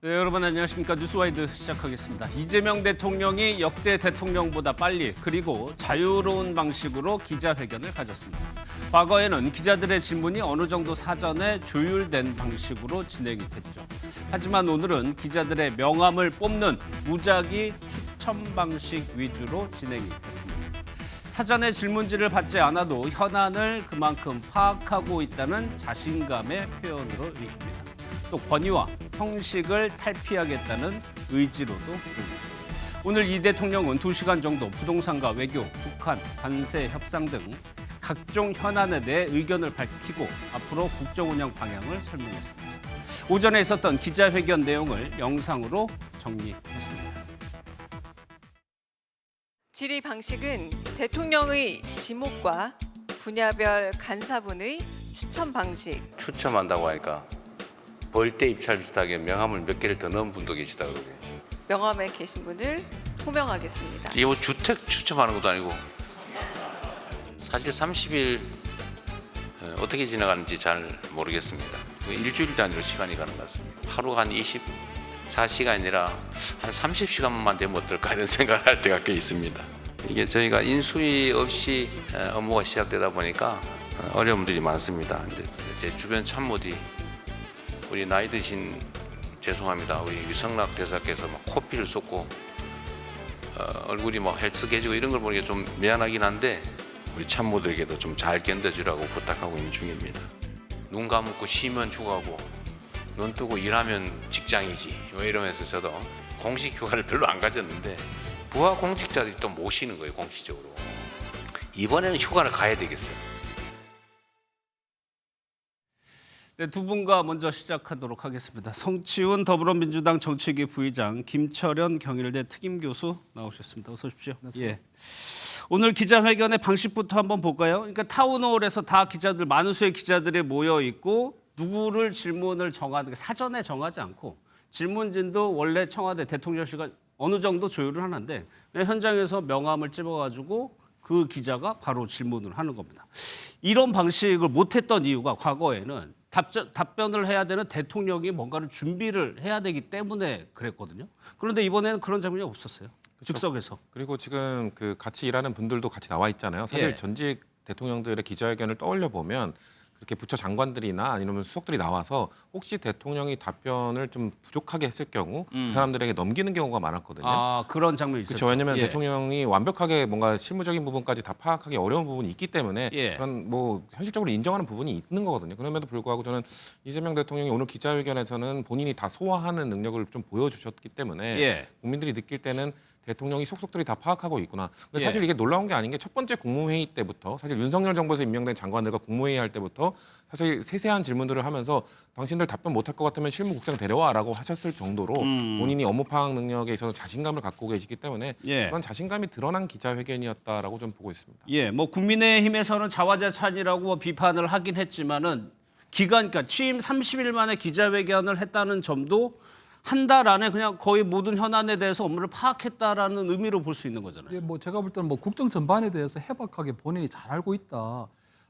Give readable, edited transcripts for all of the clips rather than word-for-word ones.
네, 여러분 안녕하십니까. 뉴스와이드 시작하겠습니다. 이재명 대통령이 역대 대통령보다 빨리 그리고 자유로운 방식으로 기자회견을 가졌습니다. 과거에는 기자들의 질문이 어느 정도 사전에 조율된 방식으로 진행이 됐죠. 하지만 오늘은 기자들의 명함을 뽑는 무작위 추첨 방식 위주로 진행이 됐습니다. 사전에 질문지를 받지 않아도 현안을 그만큼 파악하고 있다는 자신감의 표현으로 읽힙니다. 또 권위와 형식을 탈피하겠다는 의지로도 보입니다. 오늘 이 대통령은 2시간 정도 부동산과 외교, 북한, 관세 협상 등 각종 현안에 대해 의견을 밝히고 앞으로 국정 운영 방향을 설명했습니다. 오전에 있었던 기자회견 내용을 영상으로 정리했습니다. 질의 방식은 대통령의 지목과 분야별 간사분의 추천 방식. 추첨한다고 하니까 벌떼 입찰 비슷하게 명함을 몇 개를 더 넣은 분도 계시다고요. 명함에 계신 분을 호명하겠습니다. 이게 뭐 주택 추첨하는 것도 아니고 사실 30일 어떻게 지나가는지 잘 모르겠습니다. 일주일 단위로 시간이 가는 것 같습니다. 하루 한 24시간이 아니라 한 30시간만 되면 어떨까 이런 생각을 할 때가 꽤 있습니다. 이게 저희가 인수위 없이 업무가 시작되다 보니까 어려움들이 많습니다. 근데 제 주변 참모들이 우리 나이 드신 죄송합니다. 우리 유성락 대사께서 막 코피를 쏟고 얼굴이 막 헬쓱해지고 이런 걸 보니까 좀 미안하긴 한데 우리 참모들에게도 좀 잘 견뎌주라고 부탁하고 있는 중입니다. 눈 감고 쉬면 휴가고 눈 뜨고 일하면 직장이지 뭐 이러면서 저도 공식 휴가를 별로 안 가졌는데 부하 공직자들이 또 모시는 거예요. 공식적으로. 이번에는 휴가를 가야 되겠어요. 네, 두 분과 먼저 시작하도록 하겠습니다. 성치훈 더불어민주당 정치기 부의장, 김철현 경일대 특임교수 나오셨습니다. 어서 오십시오. 예. 오늘 기자회견의 방식부터 한번 볼까요? 그러니까 타운홀에서 다 기자들, 많은 수의 기자들이 모여 있고 누구를 질문을 정하는 게 사전에 정하지 않고 질문진도 원래 청와대 대통령실과 어느 정도 조율을 하는데 현장에서 명함을 찝어가지고 그 기자가 바로 질문을 하는 겁니다. 이런 방식을 못했던 이유가 과거에는 답변을 해야 되는 대통령이 뭔가를 준비를 해야 되기 때문에 그랬거든요. 그런데 이번에는 그런 장면이 없었어요. 그렇죠. 즉석에서. 그리고 지금 그 같이 일하는 분들도 같이 나와 있잖아요. 사실 예. 전직 대통령들의 기자회견을 떠올려 보면 그렇게 부처 장관들이나 아니면 수석들이 나와서 혹시 대통령이 답변을 좀 부족하게 했을 경우 그 사람들에게 넘기는 경우가 많았거든요. 아, 그런 장면이 있었죠. 그렇죠. 왜냐하면 예. 대통령이 완벽하게 뭔가 실무적인 부분까지 다 파악하기 어려운 부분이 있기 때문에 예. 그런 뭐 현실적으로 인정하는 부분이 있는 거거든요. 그럼에도 불구하고 저는 이재명 대통령이 오늘 기자회견에서는 본인이 다 소화하는 능력을 좀 보여주셨기 때문에 예. 국민들이 느낄 때는 대통령이 속속들이 다 파악하고 있구나. 근데 예. 사실 이게 놀라운 게 아닌 게 첫 번째 국무회의 때부터 사실 윤석열 정부에서 임명된 장관들과 국무회의 할 때부터 사실 세세한 질문들을 하면서 당신들 답변 못할 것 같으면 실무국장 데려와라고 하셨을 정도로 본인이 업무 파악 능력에 있어서 자신감을 갖고 계시기 때문에 예. 그런 자신감이 드러난 기자회견이었다라고 좀 보고 있습니다. 예, 뭐 국민의힘에서는 자화자찬이라고 비판을 하긴 했지만은 그러니까 취임 30일 만에 기자회견을 했다는 점도 한 달 안에 그냥 거의 모든 현안에 대해서 업무를 파악했다라는 의미로 볼 수 있는 거잖아요. 예, 뭐 제가 볼 때는 뭐 국정 전반에 대해서 해박하게 본인이 잘 알고 있다.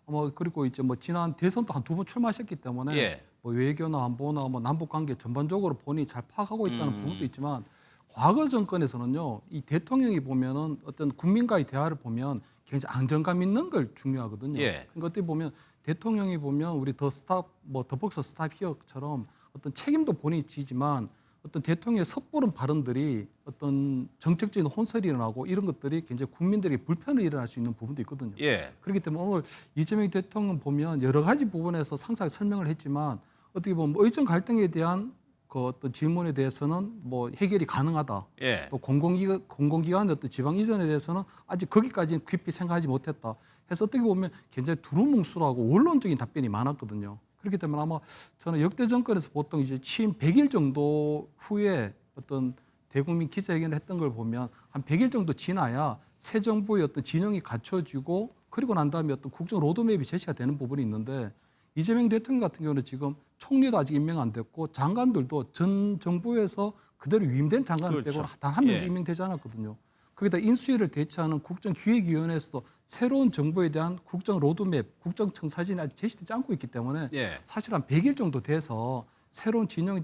뭐 그리고 이제 뭐 지난 대선도 한 2번 출마하셨기 때문에 예. 뭐 외교나 안보나 뭐 남북 관계 전반적으로 본인이 잘 파악하고 있다는 부분도 있지만 과거 정권에서는요, 이 대통령이 보면은 어떤 국민과의 대화를 보면 굉장히 안정감 있는 걸 중요하거든요. 예. 그러니까 어떻게 보면 대통령이 보면 우리 더 스탑 뭐 더벅스 스탑 히어처럼 어떤 책임도 본인이 지지만 어떤 대통령의 섣부른 발언들이 어떤 정책적인 혼선이 일어나고 이런 것들이 굉장히 국민들에게 불편을 일어날 수 있는 부분도 있거든요. 예. 그렇기 때문에 오늘 이재명 대통령 보면 여러 가지 부분에서 상세하게 설명을 했지만 어떻게 보면 의정 갈등에 대한 그 어떤 질문에 대해서는 뭐 해결이 가능하다. 예. 또 공공기관의 어떤 지방 이전에 대해서는 아직 거기까지는 깊이 생각하지 못했다. 해서 어떻게 보면 굉장히 두루뭉술하고 원론적인 답변이 많았거든요. 그렇기 때문에 아마 저는 역대 정권에서 보통 이제 취임 100일 정도 후에 어떤 대국민 기자회견을 했던 걸 보면 한 100일 정도 지나야 새 정부의 어떤 진영이 갖춰지고 그리고 난 다음에 어떤 국정 로드맵이 제시가 되는 부분이 있는데 이재명 대통령 같은 경우는 지금 총리도 아직 임명 안 됐고 장관들도 전 정부에서 그대로 위임된 장관을 그렇죠. 빼고는 단 한 명도 예. 임명되지 않았거든요. 거기다 인수위를 대체하는 국정기획위원회에서도 새로운 정부에 대한 국정 로드맵, 국정청사진이 아직 제시되지 않고 있기 때문에 예. 사실 한 100일 정도 돼서 새로운 진영이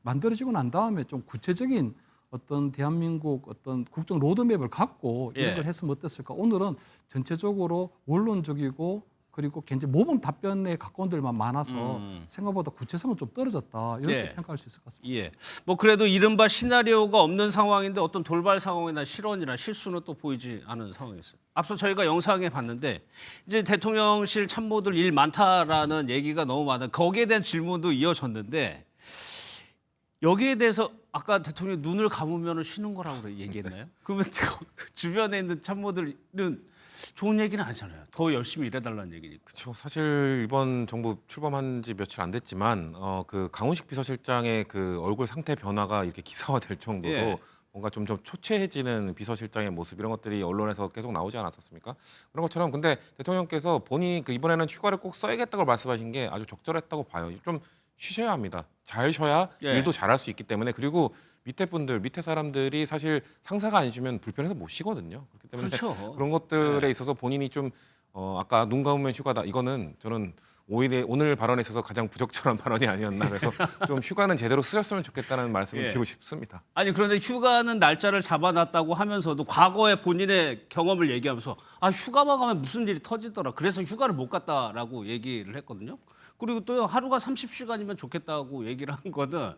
만들어지고 난 다음에 좀 구체적인 어떤 대한민국 어떤 국정 로드맵을 갖고 예. 이런 걸 했으면 어땠을까? 오늘은 전체적으로 원론적이고 그리고 굉장히 모범 답변에 가까운 데만 많아서 생각보다 구체성은 좀 떨어졌다. 이렇게 예. 평가할 수 있을 것 같습니다. 예. 뭐 그래도 이른바 시나리오가 없는 상황인데 어떤 돌발 상황이나 실언이나 실수는 또 보이지 않은 상황이었어요. 앞서 저희가 영상에 봤는데 이제 대통령실 참모들 일 많다라는 얘기가 너무 많아. 거기에 대한 질문도 이어졌는데 여기에 대해서 아까 대통령이 눈을 감으면 쉬는 거라고 얘기했나요? 그러면 주변에 있는 참모들은 좋은 얘기는 아니잖아요. 더 열심히 일해달라는 얘기니까. 그렇죠. 사실 이번 정부 출범한 지 며칠 안 됐지만 그 강훈식 비서실장의 그 얼굴 상태 변화가 이렇게 기사화될 정도로 예. 뭔가 점점 초췌해지는 비서실장의 모습 이런 것들이 언론에서 계속 나오지 않았었습니까? 그런 것처럼 근데 대통령께서 본인이 그 이번에는 휴가를 꼭 써야겠다고 말씀하신 게 아주 적절했다고 봐요. 좀 쉬셔야 합니다. 잘 쉬어야 예. 일도 잘할 수 있기 때문에 그리고 밑에 분들, 밑에 사람들이 사실 상사가 안 쉬면 불편해서 못 쉬거든요. 그렇기 때문에 그렇죠. 그런 것들에 네. 있어서 본인이 좀 아까 눈 감으면 휴가다 이거는 저는 오늘 발언에 있어서 가장 부적절한 발언이 아니었나 그래서 좀 휴가는 제대로 쓰셨으면 좋겠다는 말씀을 예. 드리고 싶습니다. 아니 그런데 휴가는 날짜를 잡아놨다고 하면서도 과거의 본인의 경험을 얘기하면서 아 휴가만 가면 무슨 일이 터지더라. 그래서 휴가를 못 갔다라고 얘기를 했거든요. 그리고 또 하루가 30시간이면 좋겠다고 얘기를 한 거는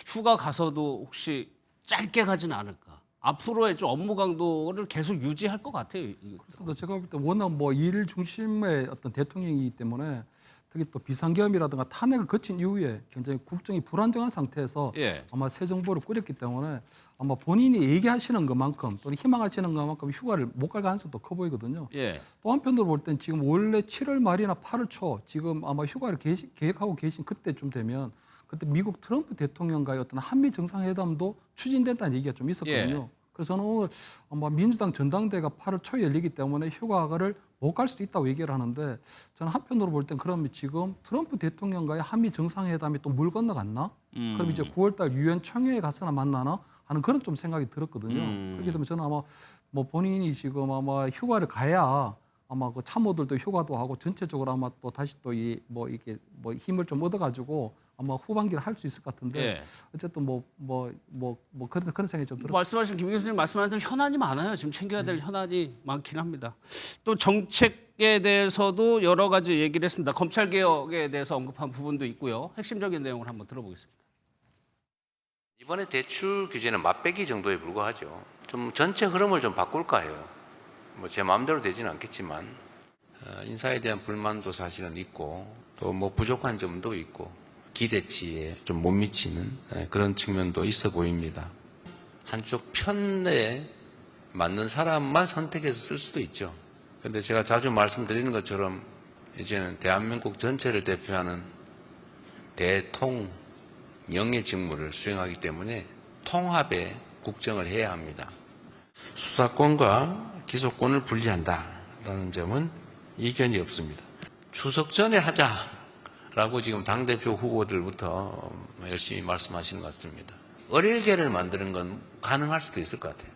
휴가 가서도 혹시 짧게 가지는 않을까. 앞으로의 좀 업무 강도를 계속 유지할 것 같아요. 그래서 제가 볼 때 워낙 뭐 일 중심의 어떤 대통령이기 때문에 특히 또 비상계엄이라든가 탄핵을 거친 이후에 굉장히 국정이 불안정한 상태에서 예. 아마 새 정부를 꾸렸기 때문에 아마 본인이 얘기하시는 것만큼 또는 희망하시는 것만큼 휴가를 못 갈 가능성도 커 보이거든요. 예. 또 한편으로 볼 땐 지금 원래 7월 말이나 8월 초 지금 아마 휴가를 계획하고 계신 그때쯤 되면 그때 미국 트럼프 대통령과의 어떤 한미 정상회담도 추진된다는 얘기가 좀 있었거든요. 예. 그래서 저는 오늘 아마 민주당 전당대회가 8월 초에 열리기 때문에 휴가를 못 갈 수도 있다고 얘기를 하는데 저는 한편으로 볼 땐 그러면 지금 트럼프 대통령과의 한미 정상회담이 또 물 건너갔나? 그럼 이제 9월달 유엔 총회에 가서나 만나나 하는 그런 좀 생각이 들었거든요. 그렇기 때문에 저는 아마 뭐 본인이 지금 아마 휴가를 가야 아마 그 참모들도 휴가도 하고 전체적으로 아마 또 다시 또 이 뭐 이게 뭐 힘을 좀 얻어가지고 아마 후반기를 할 수 있을 것 같은데 예. 어쨌든 그런 생각이 좀 들었어요. 말씀하신 김 교수님 말씀하신 대로 현안이 많아요. 지금 챙겨야 될 현안이 많긴 합니다. 또 정책에 대해서도 여러 가지 얘기를 했습니다. 검찰 개혁에 대해서 언급한 부분도 있고요. 핵심적인 내용을 한번 들어보겠습니다. 이번에 대출 규제는 맛배기 정도에 불과하죠. 좀 전체 흐름을 좀 바꿀까 해요. 뭐 제 마음대로 되지는 않겠지만 인사에 대한 불만도 사실은 있고 또 뭐 부족한 점도 있고 기대치에 좀 못 미치는 그런 측면도 있어 보입니다. 한쪽 편에 맞는 사람만 선택해서 쓸 수도 있죠. 그런데 제가 자주 말씀드리는 것처럼 이제는 대한민국 전체를 대표하는 대통령의 직무를 수행하기 때문에 통합의 국정을 해야 합니다. 수사권과 기소권을 분리한다라는 점은 이견이 없습니다. 추석 전에 하자라고 지금 당대표 후보들부터 열심히 말씀하시는 것 같습니다. 어릴개를 만드는 건 가능할 수도 있을 것 같아요.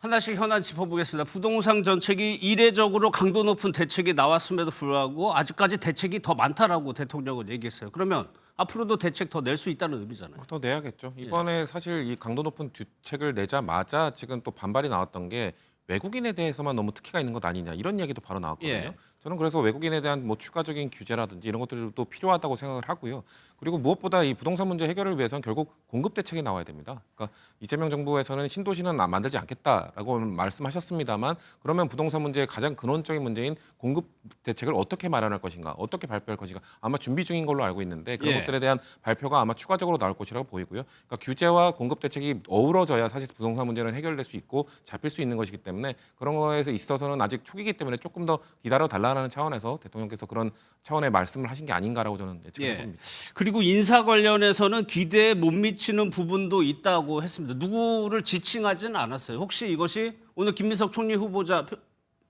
하나씩 현안 짚어보겠습니다. 부동산 정책이 이례적으로 강도 높은 대책이 나왔음에도 불구하고 아직까지 대책이 더 많다라고 대통령은 얘기했어요. 그러면 앞으로도 대책 더 낼 수 있다는 의미잖아요. 더 내야겠죠. 이번에 사실 이 강도 높은 대책을 내자마자 지금 또 반발이 나왔던 게 외국인에 대해서만 너무 특혜가 있는 것 아니냐 이런 얘기도 바로 나왔거든요. 예. 저는 그래서 외국인에 대한 뭐 추가적인 규제라든지 이런 것들도 필요하다고 생각을 하고요. 그리고 무엇보다 이 부동산 문제 해결을 위해서는 결국 공급 대책이 나와야 됩니다. 그러니까 이재명 정부에서는 신도시는 만들지 않겠다라고 말씀하셨습니다만 그러면 부동산 문제의 가장 근원적인 문제인 공급 대책을 어떻게 마련할 것인가, 어떻게 발표할 것인가 아마 준비 중인 걸로 알고 있는데 그런 예. 것들에 대한 발표가 아마 추가적으로 나올 것이라고 보이고요. 그러니까 규제와 공급 대책이 어우러져야 사실 부동산 문제는 해결될 수 있고 잡힐 수 있는 것이기 때문에 그런 거에서 있어서는 아직 초기이기 때문에 조금 더 기다려 달라는 차원에서 대통령께서 그런 차원의 말씀을 하신 게 아닌가라고 저는 예측해 예. 봅니다. 그리고 인사 관련해서는 기대에 못 미치는 부분도 있다고 했습니다. 누구를 지칭하지는 않았어요. 혹시 이것이 오늘 김민석 총리 후보자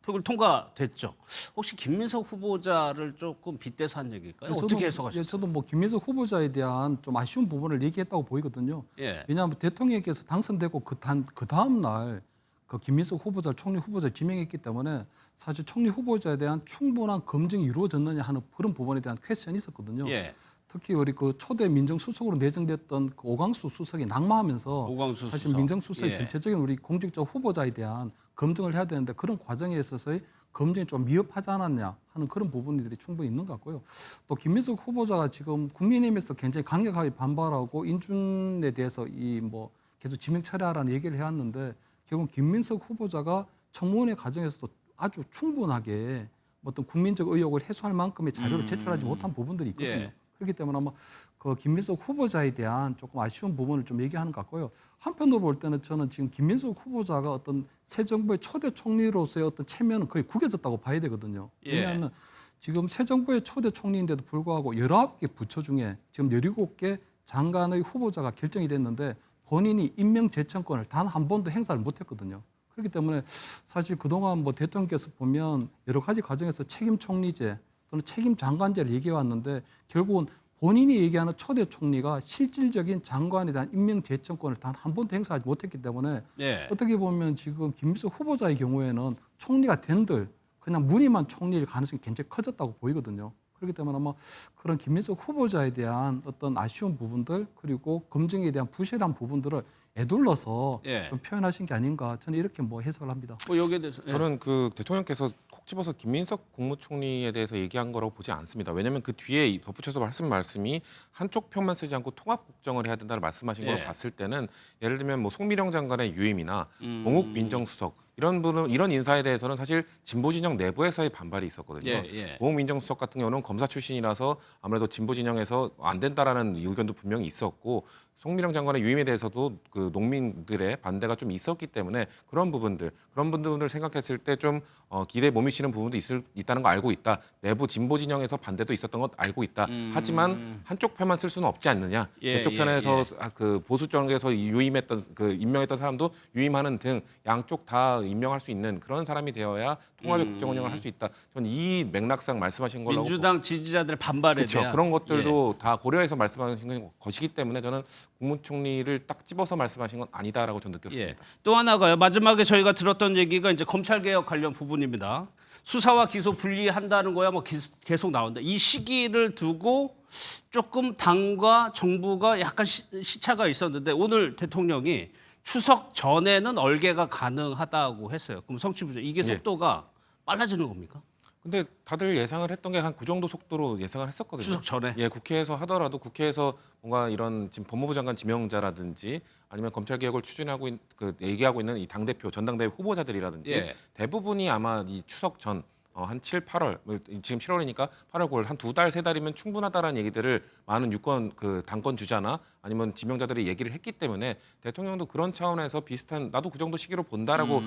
표결 통과됐죠. 혹시 김민석 후보자를 조금 빗대서 한 얘기일까요? 어떻게 해석하셨어요? 저도 뭐 김민석 후보자에 대한 좀 아쉬운 부분을 얘기했다고 보이거든요. 예. 왜냐하면 대통령께서 당선되고 그 다음 날 그 김민석 후보자 총리 후보자 지명했기 때문에 사실 총리 후보자에 대한 충분한 검증이 이루어졌느냐 하는 그런 부분에 대한 퀘스천이 있었거든요. 예. 특히 우리 그 초대 민정수석으로 내정됐던 그 오광수 수석이 낙마하면서 오광수 사실 수석. 민정수석의 예. 전체적인 우리 공직자 후보자에 대한 검증을 해야 되는데 그런 과정에 있어서의 검증이 좀 미흡하지 않았냐 하는 그런 부분들이 충분히 있는 것 같고요. 또 김민석 후보자가 지금 국민의힘에서 굉장히 강력하게 반발하고 인준에 대해서 이 뭐 계속 지명 처리하라는 얘기를 해왔는데 결국 김민석 후보자가 청문회 과정에서도 아주 충분하게 어떤 국민적 의혹을 해소할 만큼의 자료를 제출하지 못한 부분들이 있거든요. 예. 그렇기 때문에 아마 그 김민석 후보자에 대한 조금 아쉬운 부분을 좀 얘기하는 것 같고요. 한편으로 볼 때는 저는 지금 김민석 후보자가 어떤 새 정부의 초대 총리로서의 어떤 체면은 거의 구겨졌다고 봐야 되거든요. 예. 왜냐하면 지금 새 정부의 초대 총리인데도 불구하고 19개 부처 중에 지금 17개 장관의 후보자가 결정이 됐는데 본인이 임명 제청권을 단 한 번도 행사를 못했거든요. 그렇기 때문에 사실 그동안 뭐 대통령께서 보면 여러 가지 과정에서 책임 총리제 또는 책임 장관제를 얘기해 왔는데 결국은 본인이 얘기하는 초대 총리가 실질적인 장관에 대한 임명 제청권을 단 한 번도 행사하지 못했기 때문에 예. 어떻게 보면 지금 김민석 후보자의 경우에는 총리가 된들 그냥 무늬만 총리일 가능성이 굉장히 커졌다고 보이거든요. 그렇기 때문에 아마 그런 김민석 후보자에 대한 어떤 아쉬운 부분들 그리고 검증에 대한 부실한 부분들을 애둘러서 예. 좀 표현하신 게 아닌가 저는 이렇게 뭐 해석을 합니다. 뭐 여기에 대해서 예. 저는 그 대통령께서 콕 집어서 김민석 국무총리에 대해서 얘기한 거라고 보지 않습니다. 왜냐하면 그 뒤에 덧붙여서 하신 말씀이 한쪽 편만 쓰지 않고 통합 국정을 해야 된다는 말씀하신 걸 예. 봤을 때는 예를 들면 뭐 송미령 장관의 유임이나 동욱 민정수석 이런 인사에 대해서는 사실 진보 진영 내부에서의 반발이 있었거든요. 예, 예. 동욱 민정수석 같은 경우는 검사 출신이라서 아무래도 진보 진영에서 안 된다라는 의견도 분명히 있었고 송미령 장관의 유임에 대해서도 그 농민들의 반대가 좀 있었기 때문에 그런 부분들 생각했을 때 좀 기대에 못 미치는 부분도 있다는 거 알고 있다. 내부 진보 진영에서 반대도 있었던 것 알고 있다. 하지만 한쪽 편만 쓸 수는 없지 않느냐. 예, 이쪽 예, 편에서 예. 그 보수 쪽에서 유임했던 그 임명했던 사람도 유임하는 등 양쪽 다 임명할 수 있는 그런 사람이 되어야 통합의 국정 운영을 할 수 있다. 저는 이 맥락상 말씀하신 걸로 민주당 지지자들의 반발에 그렇죠. 대한 그런 것들도 다 고려해서 말씀하신 것이기 때문에 저는 국무총리를 딱 집어서 말씀하신 건 아니다라고 저는 느꼈습니다. 예. 또 하나가요. 마지막에 저희가 들었던 얘기가 이제 검찰 개혁 관련 부분입니다. 수사와 기소 분리한다는 거야 뭐 계속 나온다. 이 시기를 두고 조금 당과 정부가 약간 시차가 있었는데 오늘 대통령이 추석 전에는 얼개가 가능하다고 했어요. 그럼 성취부죠. 이게 예. 속도가 빨라지는 겁니까? 근데 다들 예상을 했던 게 한 그 정도 속도로 예상을 했었거든요. 추석 전에? 예, 국회에서 하더라도 국회에서 뭔가 이런 지금 법무부 장관 지명자라든지 아니면 검찰 개혁을 추진하고 얘기하고 있는 이 당 대표, 전당대회 후보자들이라든지 예. 대부분이 아마 이 추석 전 한 7, 8월 지금 7월이니까 8월, 9월 한 2달, 3달이면 충분하다라는 얘기들을 많은 유권 그 당권 주자나 아니면 지명자들이 얘기를 했기 때문에 대통령도 그런 차원에서 비슷한 나도 그 정도 시기로 본다라고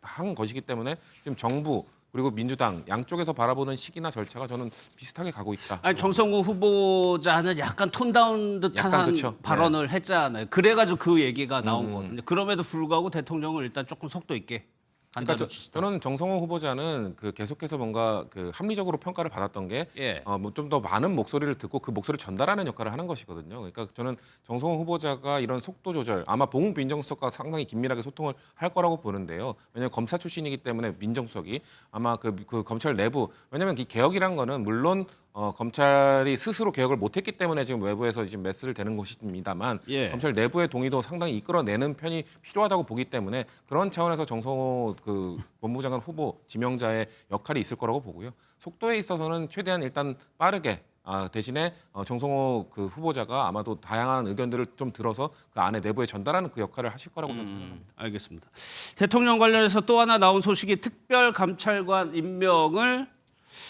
한 것이기 때문에 지금 정부 그리고 민주당 양쪽에서 바라보는 시기나 절차가 저는 비슷하게 가고 있다. 아니 정성호 후보자는 약간 톤다운 듯한 약간 그쵸. 발언을 했잖아요. 그래가지고 그 얘기가 나온 거거든요. 그럼에도 불구하고 대통령은 일단 조금 속도 있게 그러니까 간다는 뜻이다. 저는 정성호 후보자는 그 계속해서 뭔가 그 합리적으로 평가를 받았던 게 예. 뭐 좀 더 많은 목소리를 듣고 그 목소리를 전달하는 역할을 하는 것이거든요. 그러니까 저는 정성호 후보자가 이런 속도 조절 아마 봉욱 민정수석과 상당히 긴밀하게 소통을 할 거라고 보는데요. 왜냐하면 검사 출신이기 때문에 민정수석이 아마 그 검찰 내부 왜냐하면 이 개혁이란 거는 물론 검찰이 스스로 개혁을 못했기 때문에 지금 외부에서 지금 메스를 대는 것입니다만 예. 검찰 내부의 동의도 상당히 이끌어내는 편이 필요하다고 보기 때문에 그런 차원에서 정성호 그 법무부 장관 후보 지명자의 역할이 있을 거라고 보고요. 속도에 있어서는 최대한 일단 빠르게 대신에 정성호 그 후보자가 아마도 다양한 의견들을 좀 들어서 그 안에 내부에 전달하는 그 역할을 하실 거라고 저는 생각합니다. 알겠습니다. 대통령 관련해서 또 하나 나온 소식이 특별감찰관 임명을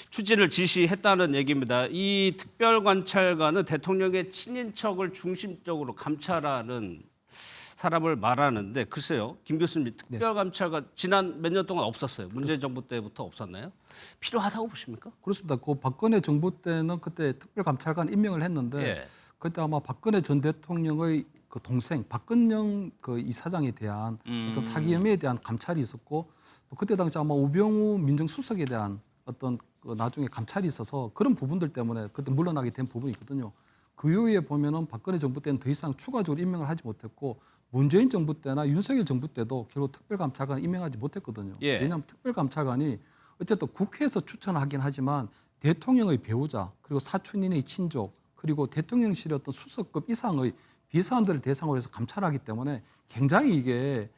추진을 지시했다는 얘기입니다. 이 특별관찰관은 대통령의 친인척을 중심적으로 감찰하는 사람을 말하는데 글쎄요. 김 교수님 특별감찰관 지난 몇 년 동안 없었어요. 문재인 정부 때부터 없었나요? 필요하다고 보십니까? 그렇습니다. 그 박근혜 정부 때는 그때 특별감찰관 임명을 했는데 예. 그때 아마 박근혜 전 대통령의 그 동생 박근영 그 이사장에 대한 어떤 사기 혐의에 대한 감찰이 있었고 또 그때 당시 아마 우병우 민정수석에 대한 어떤 그 나중에 감찰이 있어서 그런 부분들 때문에 그때 물러나게 된 부분이 있거든요. 그 이후에 보면은 박근혜 정부 때는 더 이상 추가적으로 임명을 하지 못했고 문재인 정부 때나 윤석열 정부 때도 결국 특별감찰관 임명하지 못했거든요. 예. 왜냐하면 특별감찰관이 어쨌든 국회에서 추천하긴 하지만 대통령의 배우자 그리고 사촌인의 친족 그리고 대통령실의 어떤 수석급 이상의 비서관들을 대상으로 해서 감찰하기 때문에 굉장히 이게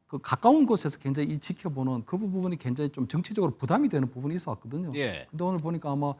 그 가까운 곳에서 굉장히 이 지켜보는 그 부분이 굉장히 좀 정치적으로 부담이 되는 부분이 있어 왔거든요. 예. 근데 오늘 보니까 아마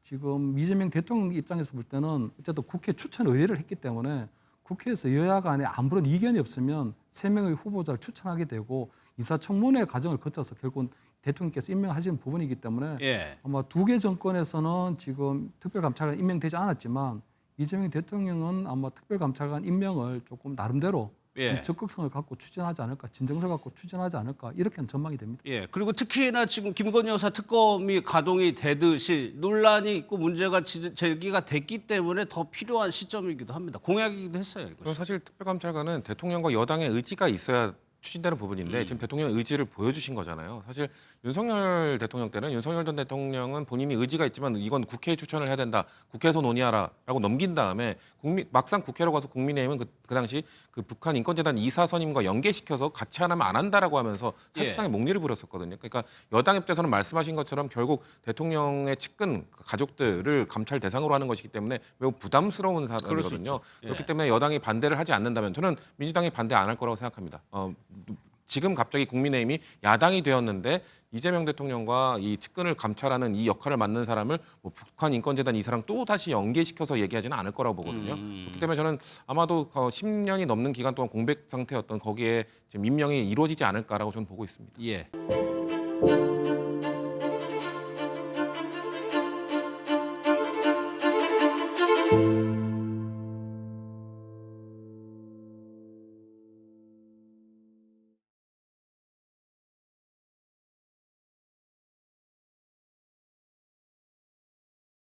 지금 이재명 대통령 입장에서 볼 때는 어쨌든 국회 추천 의회를 했기 때문에 국회에서 여야 간에 아무런 이견이 없으면 3명의 후보자를 추천하게 되고 인사청문회 과정을 거쳐서 결국은 대통령께서 임명하시는 부분이기 때문에 예. 아마 2개 정권에서는 지금 특별감찰관 임명되지 않았지만 이재명 대통령은 아마 특별감찰관 임명을 조금 나름대로 예. 좀 적극성을 갖고 추진하지 않을까, 진정성 갖고 추진하지 않을까 이렇게는 전망이 됩니다. 예. 그리고 특히나 지금 김건희 여사 특검이 가동이 되듯이 논란이 있고 문제가 제기가 됐기 때문에 더 필요한 시점이기도 합니다. 공약이기도 했어요. 이것이. 그리고 사실 특별감찰관은 대통령과 여당의 의지가 있어야 추진되는 부분인데 지금 대통령의 의지를 보여주신 거잖아요. 사실 윤석열 대통령 때는 윤석열 전 대통령은 본인이 의지가 있지만 이건 국회에 추천을 해야 된다. 국회에서 논의하라라고 넘긴 다음에 막상 국회로 가서 국민의힘은 그 당시 그 북한 인권재단 이사 선임과 연계시켜서 같이 안 하면 안 한다라고 하면서 사실상의 목리를 부렸었거든요. 그러니까 여당 입장에서는 말씀하신 것처럼 결국 대통령의 측근 가족들을 감찰 대상으로 하는 것이기 때문에 매우 부담스러운 사안이거든요. 예. 그렇기 때문에 여당이 반대를 하지 않는다면 저는 민주당이 반대 안 할 거라고 생각합니다. 지금 갑자기 국민의힘이 야당이 되었는데 이재명 대통령과 이 측근을 감찰하는 이 역할을 맡는 사람을 뭐 북한 인권재단 이사랑 또 다시 연계시켜서 얘기하지는 않을 거라고 보거든요. 그렇기 때문에 저는 아마도 10년이 넘는 기간 동안 공백 상태였던 거기에 지금 임명이 이루어지지 않을까라고 저는 보고 있습니다. 예.